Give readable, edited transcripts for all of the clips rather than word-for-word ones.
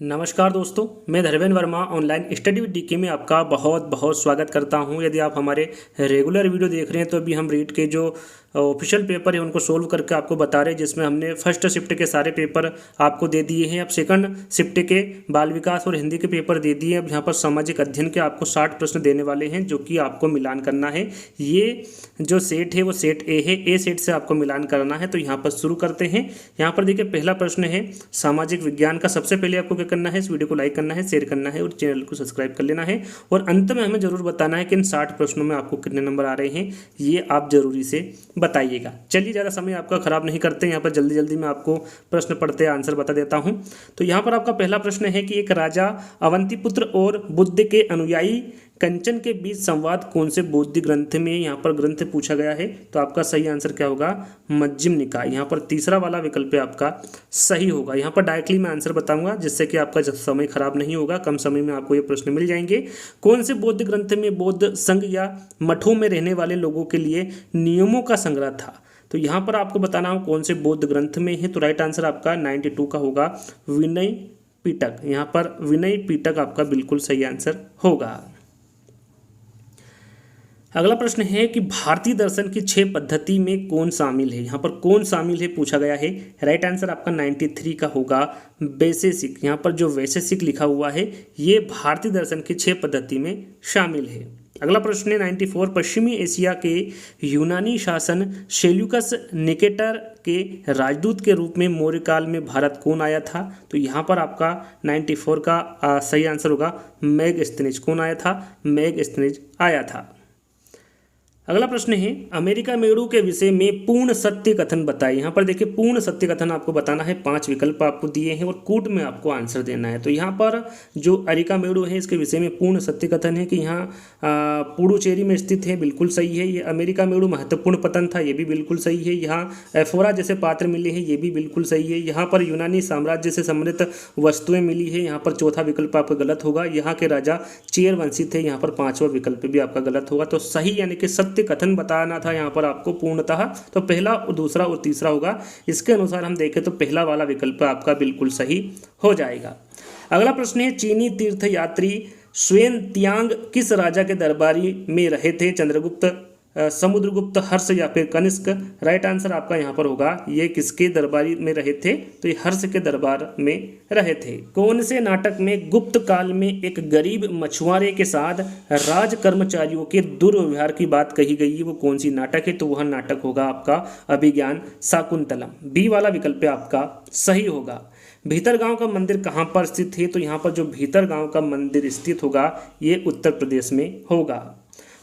नमस्कार दोस्तों, मैं Dharmendra Verma online study with DK में आपका बहुत बहुत स्वागत करता हूं। यदि आप हमारे रेगुलर वीडियो देख रहे हैं तो अभी हम रीट के जो ऑफिशियल पेपर है उनको सोल्व करके आपको बता रहे हैं, जिसमें हमने फर्स्ट शिफ्ट के सारे पेपर आपको दे दिए हैं। अब सेकंड शिफ्ट के बाल विकास और हिंदी के पेपर दे दिए। अब यहाँ पर सामाजिक अध्ययन के आपको 60 प्रश्न देने वाले हैं, जो कि आपको मिलान करना है। ये जो सेट है वो सेट ए है, ए सेट से आपको मिलान करना है। तो यहाँ पर शुरू करते हैं। यहाँ पर देखिए पहला प्रश्न है सामाजिक विज्ञान का। सबसे पहले आपको क्या करना है, इस वीडियो को लाइक करना है, शेयर करना है और चैनल को सब्सक्राइब कर लेना है। और अंत में हमें जरूर बताना है कि इन 60 प्रश्नों में आपको कितने नंबर आ रहे हैं, ये आप जरूरी से बताइएगा। चलिए ज़्यादा समय आपका खराब नहीं करते, यहाँ पर जल्दी जल्दी मैं आपको प्रश्न पढ़ते आंसर बता देता हूँ। तो यहाँ पर आपका पहला प्रश्न है कि एक राजा अवंतीपुत्र और बुद्ध के अनुयायी कंचन के बीच संवाद कौन से बौद्ध ग्रंथ में यहाँ पर ग्रंथ पूछा गया है। तो आपका सही आंसर क्या होगा, मज्जिम निकाय। यहाँ पर तीसरा वाला विकल्प आपका सही होगा। यहाँ पर डायरेक्टली मैं आंसर बताऊंगा, जिससे कि आपका समय खराब नहीं होगा, कम समय में आपको ये प्रश्न मिल जाएंगे। कौन से बौद्ध ग्रंथ में बौद्ध संघ या मठों में रहने वाले लोगों के लिए नियमों का संग्रह था। तो यहाँ पर आपको बताना हो कौन से बौद्ध ग्रंथ में है। तो राइट आंसर आपका 92 का होगा विनय पिटक। यहाँ पर विनय पिटक आपका बिल्कुल सही आंसर होगा। अगला प्रश्न है कि भारतीय दर्शन की 6 पद्धति में कौन शामिल है। यहाँ पर कौन शामिल है पूछा गया है। राइट आंसर आपका 93 का होगा वैशेषिक। यहाँ पर जो वैशेषिक लिखा हुआ है ये भारतीय दर्शन की 6 पद्धति में शामिल है। अगला प्रश्न है 94 पश्चिमी एशिया के यूनानी शासन सेल्यूकस निकेटर के राजदूत के रूप में मौर्य काल में भारत कौन आया था। तो यहाँ पर आपका 94 का सही आंसर होगा मेगस्थनीज। कौन आया था, मेगस्थनीज आया था। अगला प्रश्न है अमेरिका मेरू के विषय में पूर्ण सत्य कथन बताइए। यहाँ पर देखिए पूर्ण सत्य कथन आपको बताना है। 5 विकल्प आपको दिए हैं और कूट में आपको आंसर देना है। तो यहाँ पर जो अरिका मेरू है इसके विषय में पूर्ण सत्य कथन है कि यहाँ पुडुचेरी में स्थित है, बिल्कुल सही है। ये अमेरिका मेरू महत्वपूर्ण पतन था, ये भी बिल्कुल सही है। यहाँ एफोरा जैसे पात्र मिले हैं, ये भी बिल्कुल सही है। यहाँ पर यूनानी साम्राज्य से समृद्ध वस्तुएं मिली है, यहाँ पर चौथा विकल्प आपका गलत होगा। यहाँ के राजा चेर वंशी थे, यहाँ पर 5वां विकल्प भी आपका गलत होगा। तो सही यानी कि सत्य कथन बताना था यहाँ पर आपको पूर्णतः। तो पहला और दूसरा और तीसरा होगा। इसके अनुसार हम देखें तो पहला वाला विकल्प आपका बिल्कुल सही हो जाएगा। अगला प्रश्न है चीनी तीर्थयात्री श्वेन त्यांग किस राजा के दरबारी में रहे थे। चंद्रगुप्त, समुद्रगुप्त, हर्ष या फिर कनिष्क। राइट आंसर आपका यहाँ पर होगा ये किसके दरबारी में रहे थे, तो ये हर्ष के दरबार में रहे थे। कौन से नाटक में गुप्त काल में एक गरीब मछुआरे के साथ राज कर्मचारियों के दुर्व्यवहार की बात कही गई है, वो कौन सी नाटक है। तो वह नाटक होगा आपका अभिज्ञान शाकुंतलम। बी वाला विकल्प आपका सही होगा। भीतरगांव का मंदिर कहाँ पर स्थित है। तो यहाँ पर जो भीतरगांव का मंदिर स्थित होगा ये उत्तर प्रदेश में होगा।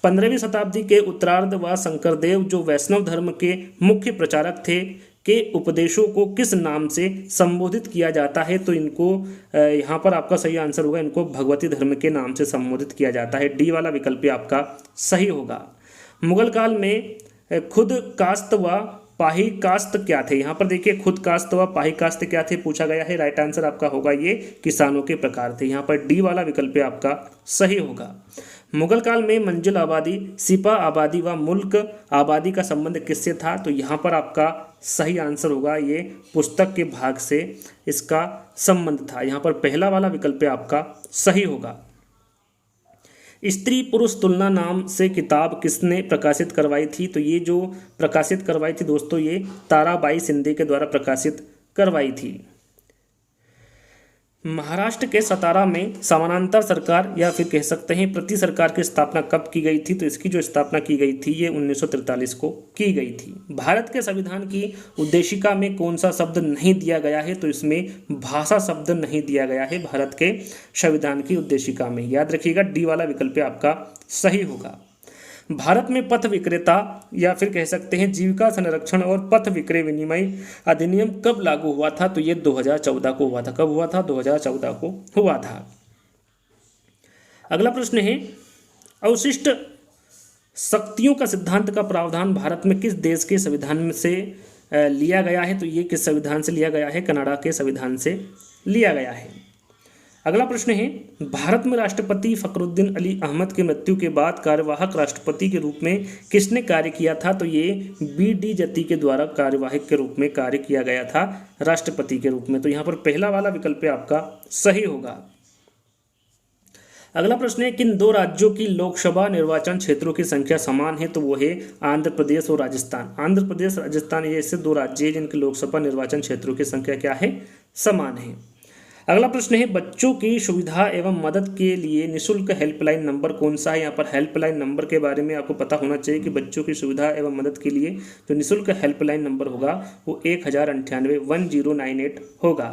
15वीं शताब्दी के उत्तरार्ध व शंकरदेव जो वैष्णव धर्म के मुख्य प्रचारक थे के उपदेशों को किस नाम से संबोधित किया जाता है। तो इनको यहाँ पर आपका सही आंसर होगा, इनको भगवती धर्म के नाम से संबोधित किया जाता है। डी वाला विकल्प आपका सही होगा। मुगल काल में खुद कास्त व पाही कास्त क्या थे। यहाँ पर देखिए खुद कास्त व पाही कास्त क्या थे पूछा गया है। राइट आंसर आपका होगा ये किसानों के प्रकार थे। यहाँ पर डी वाला विकल्प आपका सही होगा। मुगल काल में मंजिल आबादी, सिपा आबादी व मुल्क आबादी का संबंध किससे था। तो यहाँ पर आपका सही आंसर होगा ये पुस्तक के भाग से इसका संबंध था। यहाँ पर पहला वाला विकल्प आपका सही होगा। स्त्री पुरुष तुलना नाम से किताब किसने प्रकाशित करवाई थी। तो ये जो प्रकाशित करवाई थी दोस्तों ये ताराबाई शिंदे के द्वारा प्रकाशित करवाई थी। महाराष्ट्र के सतारा में समानांतर सरकार या फिर कह सकते हैं प्रति सरकार की स्थापना कब की गई थी। तो इसकी जो स्थापना की गई थी ये 1943 को की गई थी। भारत के संविधान की उद्देशिका में कौन सा शब्द नहीं दिया गया है। तो इसमें भाषा शब्द नहीं दिया गया है भारत के संविधान की उद्देशिका में। याद रखिएगा डी वाला विकल्प आपका सही होगा। भारत में पथ विक्रेता या फिर कह सकते हैं जीविका संरक्षण और पथ विक्रय विनिमय अधिनियम कब लागू हुआ था। तो ये 2014 को हुआ था। कब हुआ था, 2014 को हुआ था। अगला प्रश्न है अवशिष्ट शक्तियों का सिद्धांत का प्रावधान भारत में किस देश के संविधान से लिया गया है। तो ये किस संविधान से लिया गया है, कनाडा के संविधान से लिया गया है। अगला प्रश्न है, भारत में राष्ट्रपति फखरुद्दीन अली अहमद की मृत्यु के बाद कार्यवाहक राष्ट्रपति के रूप में किसने कार्य किया था? तो ये बी.डी. जत्ती के द्वारा कार्यवाहक के रूप में कार्य किया गया था राष्ट्रपति के रूप में। तो यहाँ पर पहला वाला विकल्प आपका सही होगा। अगला प्रश्न है, किन दो राज्यों की लोकसभा निर्वाचन क्षेत्रों की संख्या समान है? तो वो है आंध्र प्रदेश और राजस्थान। आंध्र प्रदेश राजस्थान ये ऐसे दो राज्य हैं जिनकी लोकसभा निर्वाचन क्षेत्रों की संख्या क्या है? समान है। अगला प्रश्न है, बच्चों की सुविधा एवं मदद के लिए निःशुल्क हेल्पलाइन नंबर कौन सा है? यहाँ पर हेल्पलाइन नंबर के बारे में आपको पता होना चाहिए कि बच्चों की सुविधा एवं मदद के लिए जो निःशुल्क हेल्पलाइन नंबर होगा वो 1098 होगा।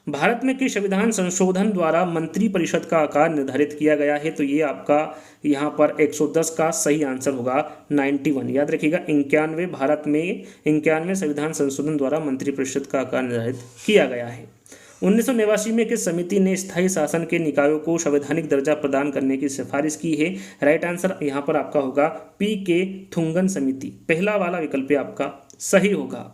भारत में किस संविधान संशोधन द्वारा मंत्रिपरिषद का आकार निर्धारित किया गया है? तो ये आपका यहाँ पर 110 का सही आंसर होगा 91। याद रखिएगा 91, भारत में 91 संविधान संशोधन द्वारा मंत्रिपरिषद का आकार निर्धारित किया गया है। 1989 में किस समिति ने स्थायी शासन के निकायों को संवैधानिक दर्जा प्रदान करने की सिफारिश की है? राइट आंसर यहाँ पर आपका होगा पी.के. थुंगन समिति। पहला वाला विकल्प आपका सही होगा।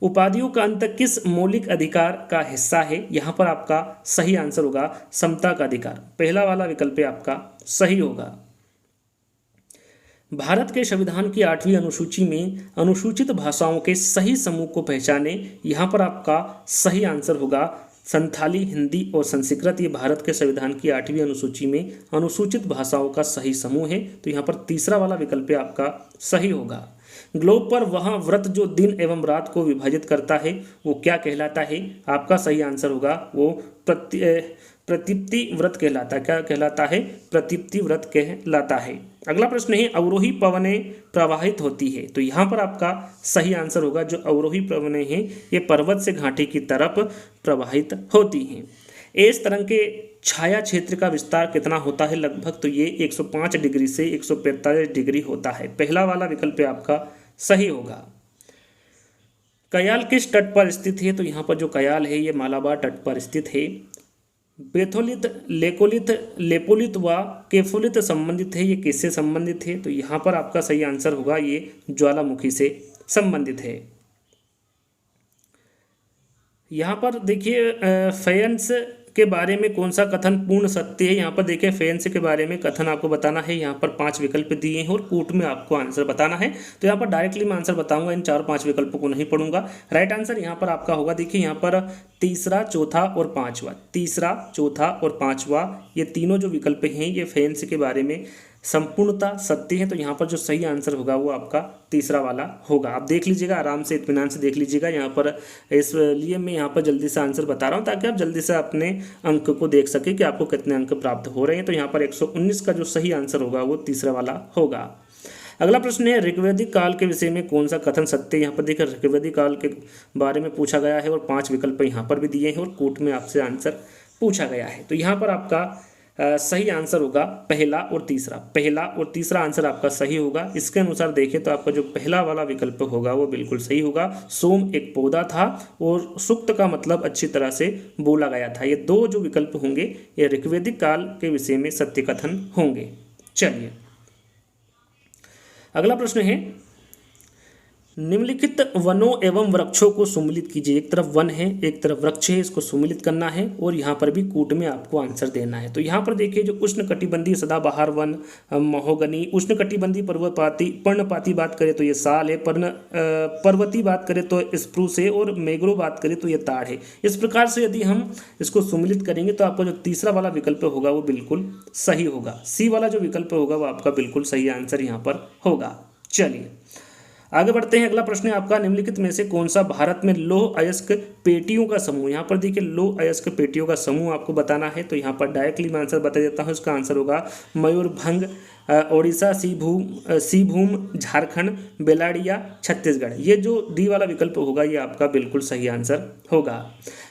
उपाधियों का अंत किस मौलिक अधिकार का हिस्सा है? यहाँ पर आपका सही आंसर होगा समता का अधिकार। पहला वाला विकल्प आपका सही होगा। भारत के संविधान की 8वीं अनुसूची में अनुसूचित भाषाओं के सही समूह को पहचाने। यहाँ पर आपका सही आंसर होगा संथाली, हिंदी और संस्कृत। ये भारत के संविधान की 8वीं अनुसूची में अनुसूचित भाषाओं का सही समूह है। तो यहाँ पर तीसरा वाला विकल्प आपका सही होगा। ग्लोब पर वह व्रत जो दिन एवं रात को विभाजित करता है वो क्या कहलाता है? आपका सही आंसर होगा वो प्रतिप्ति व्रत कहलाता है। क्या कहलाता है? प्रतिप्ति व्रत कहलाता है। अगला प्रश्न है, अवरोही पवनें प्रवाहित होती है। तो यहाँ पर आपका सही आंसर होगा जो अवरोही पवनें हैं ये पर्वत से घाटी की तरफ प्रवाहित होती हैं। इस तरंग के छाया क्षेत्र का विस्तार कितना होता है लगभग? तो ये 105 डिग्री से 145 डिग्री होता है। पहला वाला विकल्प आपका सही होगा। कयाल किस तट पर स्थित है? तो यहाँ पर जो कयाल है ये मालाबार तट पर स्थित है। बेथोलित, लेकोलित, लेपोलित व केफोलित संबंधित है, ये किससे संबंधित है? तो यहाँ पर आपका सही आंसर होगा ये ज्वालामुखी से संबंधित है। यहाँ पर देखिए फेयंस के बारे में कौन सा कथन पूर्ण सत्य है? यहाँ पर देखिए फेयंस के बारे में कथन आपको बताना है। यहाँ पर 5 विकल्प दिए हैं और कूट में आपको आंसर बताना है। तो यहाँ पर डायरेक्टली मैं आंसर बताऊंगा, इन 4-5 विकल्पों को नहीं पढ़ूंगा। राइट आंसर यहाँ पर आपका होगा, देखिए यहाँ पर तीसरा, चौथा और पांचवा, तीसरा, चौथा और पांचवा ये तीनों जो विकल्प हैं ये फेयंस के बारे में संपूर्णता सत्य है। तो यहाँ पर जो सही आंसर होगा वो आपका तीसरा वाला होगा। आप देख लीजिएगा, आराम से इत्मीनान से देख लीजिएगा। यहाँ पर इसलिए मैं यहाँ पर जल्दी से आंसर बता रहा हूँ ताकि आप जल्दी से अपने अंक को देख सके कि आपको कितने अंक प्राप्त हो रहे हैं। तो यहाँ पर 119 का जो सही आंसर होगा वो तीसरा वाला होगा। अगला प्रश्न है, ऋग्वैदिक काल के विषय में कौन सा कथन सत्य है? यहाँ पर देखिए ऋग्वैदिक काल के बारे में पूछा गया है और 5 विकल्प यहाँ पर भी दिए हैं और कूट में आपसे आंसर पूछा गया है। तो यहाँ पर आपका सही आंसर होगा पहला और तीसरा। पहला और तीसरा आंसर आपका सही होगा। इसके अनुसार देखें तो आपका जो पहला वाला विकल्प होगा वो बिल्कुल सही होगा। सोम एक पौधा था और सुक्त का मतलब अच्छी तरह से बोला गया था। ये 2 जो विकल्प होंगे ये ऋग्वैदिक काल के विषय में सत्य कथन होंगे। चलिए अगला प्रश्न है, निम्नलिखित वनों एवं वृक्षों को सम्मिलित कीजिए। एक तरफ वन है, एक तरफ वृक्ष है, इसको सम्मिलित करना है और यहाँ पर भी कूट में आपको आंसर देना है। तो यहाँ पर देखिए जो उष्णकटिबंधीय सदाबहार वन महोगनी, उष्णकटिबंधीय पर्णपाती बात करें तो ये साल है, पर्वती बात करें तो स्प्रूस है और मैंग्रोव बात करें तो ये ताड़ है। इस प्रकार से यदि हम इसको सम्मिलित करेंगे तो आपका जो तीसरा वाला विकल्प होगा वो बिल्कुल सही होगा। सी वाला जो विकल्प होगा वो आपका बिल्कुल सही आंसर यहाँ पर होगा। चलिए आगे बढ़ते हैं। अगला प्रश्न है आपका, निम्नलिखित में से कौन सा भारत में लौह अयस्क पेटियों का समूह? यहाँ पर देखिए लौह अयस्क पेटियों का समूह आपको बताना है। तो यहाँ पर डायरेक्टली मैं आंसर बता देता हूँ। इसका आंसर होगा मयूरभंज, ओडिशा, सिंहभूम, झारखंड, बेलाडिया, छत्तीसगढ़। ये जो डी वाला विकल्प होगा ये आपका बिल्कुल सही आंसर होगा।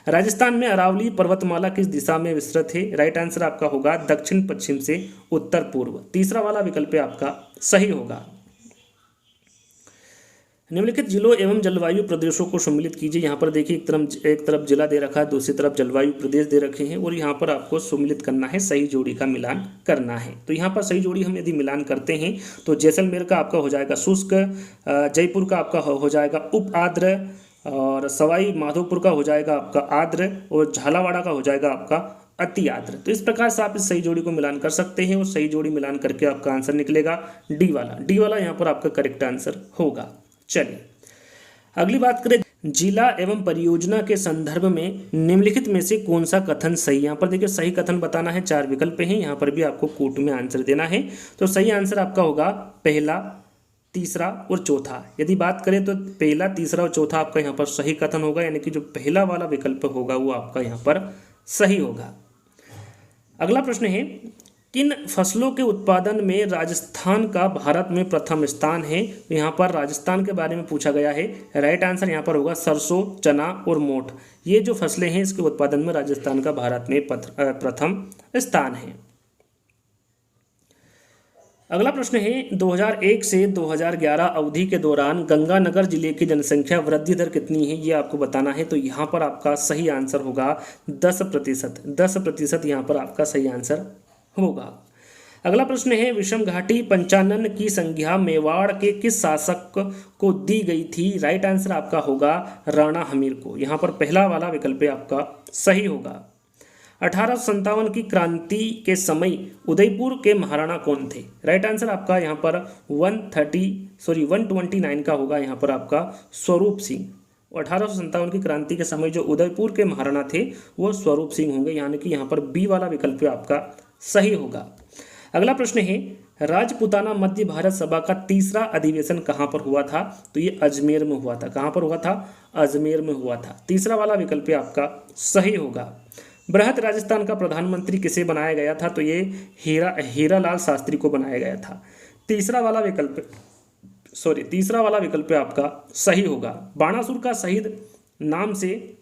राजस्थान में अरावली पर्वतमाला किस दिशा में विस्तृत है? राइट आंसर आपका होगा दक्षिण पश्चिम से उत्तर पूर्व। तीसरा वाला विकल्प आपका सही होगा। निम्नलिखित जिलों एवं जलवायु प्रदेशों को सम्मिलित कीजिए। यहाँ पर देखिए एक तरफ जिला दे रखा है, दूसरी तरफ जलवायु प्रदेश दे रखे हैं और यहाँ पर आपको सम्मिलित करना है, सही जोड़ी का मिलान करना है। तो यहाँ पर सही जोड़ी हम यदि मिलान करते हैं तो जैसलमेर का आपका हो जाएगा शुष्क, जयपुर का आपका हो जाएगा उप आर्द्र और सवाई माधोपुर का हो जाएगा आपका आर्द्र और झालावाड़ का हो जाएगा आपका अति आर्द्र। तो इस प्रकार से आप इस सही जोड़ी को मिलान कर सकते हैं और सही जोड़ी मिलान करके आपका आंसर निकलेगा डी वाला यहाँ पर आपका करेक्ट आंसर होगा। चलिए अगली बात करें, जिला एवं परियोजना के संदर्भ में निम्नलिखित में से कौन सा कथन सही। यहाँ पर देखिए सही कथन बताना है, 4 विकल्प हैं, यहाँ पर भी आपको कोट में आंसर देना है। तो सही आंसर आपका होगा पहला, तीसरा और चौथा। यदि बात करें तो पहला, तीसरा और चौथा आपका यहाँ पर सही कथन होगा, यानी कि जो पहला वाला विकल्प होगा वो आपका यहाँ पर सही होगा। अगला प्रश्न है, किन फसलों के उत्पादन में राजस्थान का भारत में प्रथम स्थान है। तो यहाँ पर राजस्थान के बारे में पूछा गया है। राइट आंसर यहाँ पर होगा सरसों, चना और मोठ। ये जो फसलें हैं इसके उत्पादन में राजस्थान का भारत में प्रथम स्थान है। अगला प्रश्न है, 2001 से 2011 अवधि के दौरान गंगानगर जिले की जनसंख्या वृद्धि दर कितनी है, ये आपको बताना है। तो यहाँ पर आपका सही आंसर होगा 10%। 10% यहाँ पर आपका सही आंसर होगा। अगला प्रश्न है, विषम घाटी पंचानन की संज्ञा मेवाड़ के किस शासक को दी गई थी। राइट आंसर आपका होगा राणा हमीर को। यहाँ पर पहला वाला विकल्प आपका सही होगा। 1857 की क्रांति के समय उदयपुर के महाराणा कौन थे। राइट आंसर आपका यहाँ पर 129 का होगा, यहाँ पर आपका स्वरूप सिंह। 1857 की क्रांति के समय जो उदयपुर के महाराणा थे वो स्वरूप सिंह होंगे, यानी कि यहाँ पर बी वाला विकल्प आपका सही होगा। अगला प्रश्न है, राजपूताना मध्य भारत सभा का तीसरा अधिवेशन कहाँ पर हुआ था। तो ये अजमेर में हुआ था। कहाँ पर हुआ था, अजमेर में हुआ था। तीसरा वाला विकल्प आपका सही होगा। बृहत राजस्थान का प्रधानमंत्री किसे बनाया गया था। तो ये हीरालाल शास्त्री को बनाया गया था। तीसरा वाला विकल्प आपका सही होगा। बाणासुर का शहीद नाम से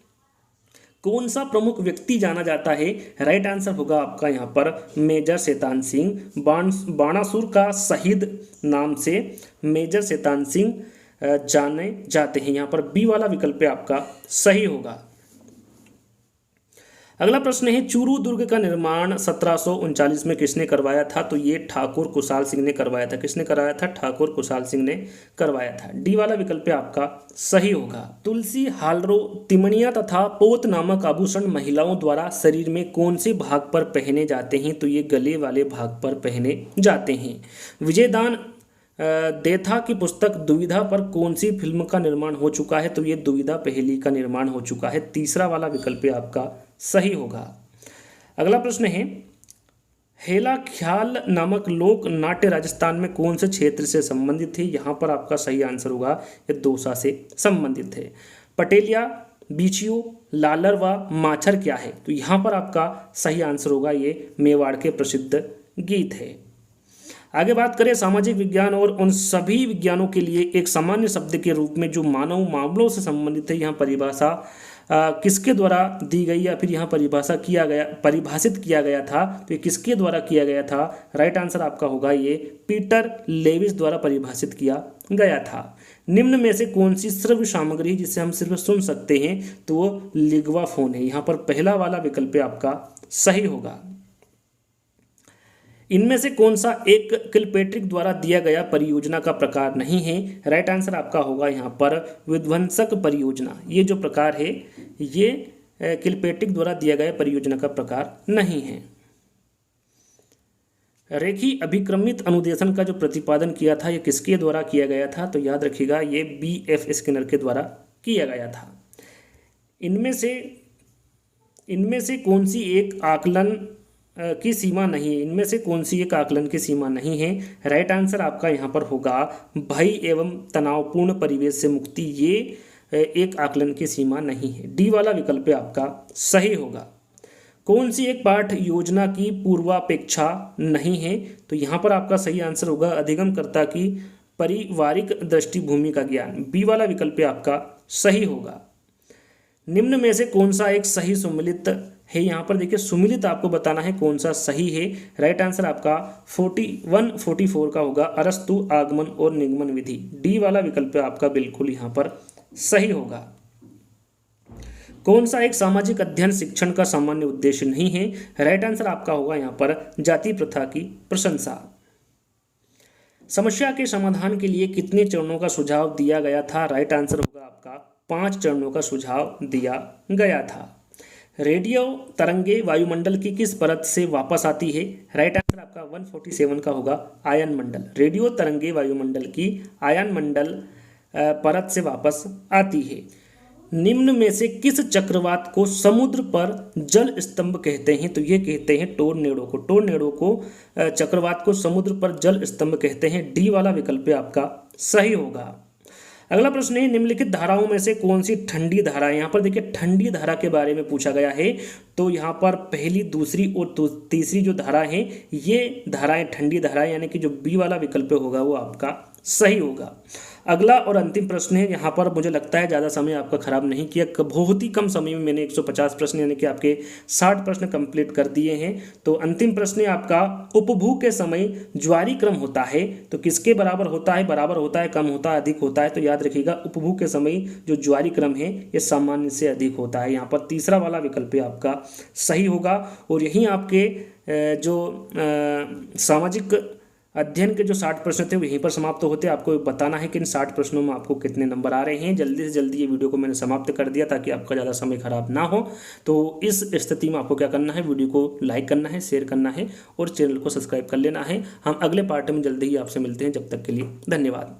कौन सा प्रमुख व्यक्ति जाना जाता है। राइट आंसर होगा आपका यहाँ पर मेजर शैतान सिंह। बाणासुर का शहीद नाम से मेजर शैतान सिंह जाने जाते हैं। यहाँ पर बी वाला विकल्प आपका सही होगा। अगला प्रश्न है, चूरू दुर्ग का निर्माण 1739 में किसने करवाया था। तो ये ठाकुर कुशाल सिंह ने करवाया था। किसने कराया था, ठाकुर कुशाल सिंह ने करवाया था। डी वाला विकल्प आपका सही होगा। तुलसी, हालरो, तिमणिया तथा पोत नामक आभूषण महिलाओं द्वारा शरीर में कौन से भाग पर पहने जाते हैं। तो ये गले वाले भाग पर पहने जाते हैं। विजयदान देथा की पुस्तक दुविधा पर कौन सी फिल्म का निर्माण हो चुका है। तो ये दुविधा पहली का निर्माण हो चुका है। तीसरा वाला विकल्प आपका सही होगा। अगला प्रश्न है, हेला ख्याल नामक लोक नाट्य राजस्थान में कौन से क्षेत्र से संबंधित है। यहाँ पर आपका सही आंसर होगा ये दौसा से संबंधित है। पटेलिया, बीचियो, लालर व माछर क्या है। तो यहाँ पर आपका सही आंसर होगा ये मेवाड़ के प्रसिद्ध गीत है। आगे बात करें सामाजिक विज्ञान और उन सभी विज्ञानों के लिए एक सामान्य शब्द के रूप में जो मानव मामलों से संबंधित है, यहाँ परिभाषा किसके द्वारा दी गई या फिर यहाँ परिभाषित किया गया था। तो ये किसके द्वारा किया गया था। राइट आंसर आपका होगा ये पीटर लेविस द्वारा परिभाषित किया गया था। निम्न में से कौन सी श्रव्य सामग्री जिसे हम सिर्फ सुन सकते हैं, तो वो लिग्वा फोन है। यहाँ पर पहला वाला विकल्प आपका सही होगा। इनमें से कौन सा एक किलपेट्रिक द्वारा दिया गया परियोजना का प्रकार नहीं है। राइट आंसर आपका होगा यहाँ पर विध्वंसक परियोजना। ये जो प्रकार है ये किलपेट्रिक द्वारा दिया गया परियोजना का प्रकार नहीं है। रेखी अभिक्रमित अनुदेशन का जो प्रतिपादन किया था ये किसके द्वारा किया गया था। तो याद रखिएगा ये BF स्किनर के द्वारा किया गया था। इनमें से कौन सी एक आकलन की सीमा नहीं है। इनमें से कौन सी एक आकलन की सीमा नहीं है। राइट आंसर आपका यहाँ पर होगा भय एवं तनावपूर्ण परिवेश से मुक्ति। ये एक आकलन की सीमा नहीं है। डी वाला विकल्प आपका सही होगा। कौन सी एक पाठ योजना की पूर्वापेक्षा नहीं है। तो यहाँ पर आपका सही आंसर होगा अधिगमकर्ता की पारिवारिक दृष्टिभूमि का ज्ञान। बी वाला विकल्प आपका सही होगा। निम्न में से कौन सा एक सही सुमिलित है। यहाँ पर देखिए सुमिलित आपको बताना है कौन सा सही है। राइट आंसर आपका 44 का होगा अरस्तु आगमन और निगमन विधि। डी वाला विकल्प आपका बिल्कुल यहाँ पर सही होगा। कौन सा एक सामाजिक अध्ययन शिक्षण का सामान्य उद्देश्य नहीं है। राइट आंसर आपका होगा यहाँ पर जाति प्रथा की प्रशंसा। समस्या के समाधान के लिए कितने चरणों का सुझाव दिया गया था। राइट आंसर होगा आपका 5 चरणों का सुझाव दिया गया था। रेडियो तरंगे वायुमंडल की किस परत से वापस आती है? राइट आंसर आपका 147 का होगा आयन मंडल। रेडियो तरंगे वायुमंडल की आयन मंडल परत से वापस आती है। निम्न में से किस चक्रवात को समुद्र पर जल स्तंभ कहते हैं? तो ये कहते हैं टोर्नेडो को। टोर्नेडो को चक्रवात को समुद्र पर जल स्तंभ कहते हैं। डी वाला विकल्प आपका सही होगा। अगला प्रश्न है निम्नलिखित धाराओं में से कौन सी ठंडी धारा है? यहाँ पर देखिए ठंडी धारा के बारे में पूछा गया है। तो यहाँ पर पहली, दूसरी और तीसरी जो धारा है ये धाराएं ठंडी धाराएं, यानी कि जो बी वाला विकल्प होगा वो आपका सही होगा। अगला और अंतिम प्रश्न है। यहाँ पर मुझे लगता है ज़्यादा समय आपका खराब नहीं किया, बहुत ही कम समय में मैंने 150 प्रश्न यानी कि आपके 60 प्रश्न कंप्लीट कर दिए हैं। तो अंतिम प्रश्न है आपका, उपभू के समय ज्वारी क्रम होता है तो किसके बराबर होता है? बराबर होता है, कम होता है, अधिक होता है? तो याद रखिएगा उपभू के समय जो ज्वारी क्रम है ये सामान्य से अधिक होता है। यहाँ पर तीसरा वाला विकल्प आपका सही होगा। और यहीं आपके जो सामाजिक अध्ययन के जो 60 प्रश्न थे वो यहीं पर समाप्त होते हैं। आपको बताना है कि इन 60 प्रश्नों में आपको कितने नंबर आ रहे हैं। जल्दी से जल्दी ये वीडियो को मैंने समाप्त कर दिया ताकि आपका ज़्यादा समय खराब ना हो। तो इस स्थिति में आपको क्या करना है, वीडियो को लाइक करना है, शेयर करना है और चैनल को सब्सक्राइब कर लेना है। हम अगले पार्ट में जल्दी ही आपसे मिलते हैं। जब तक के लिए धन्यवाद।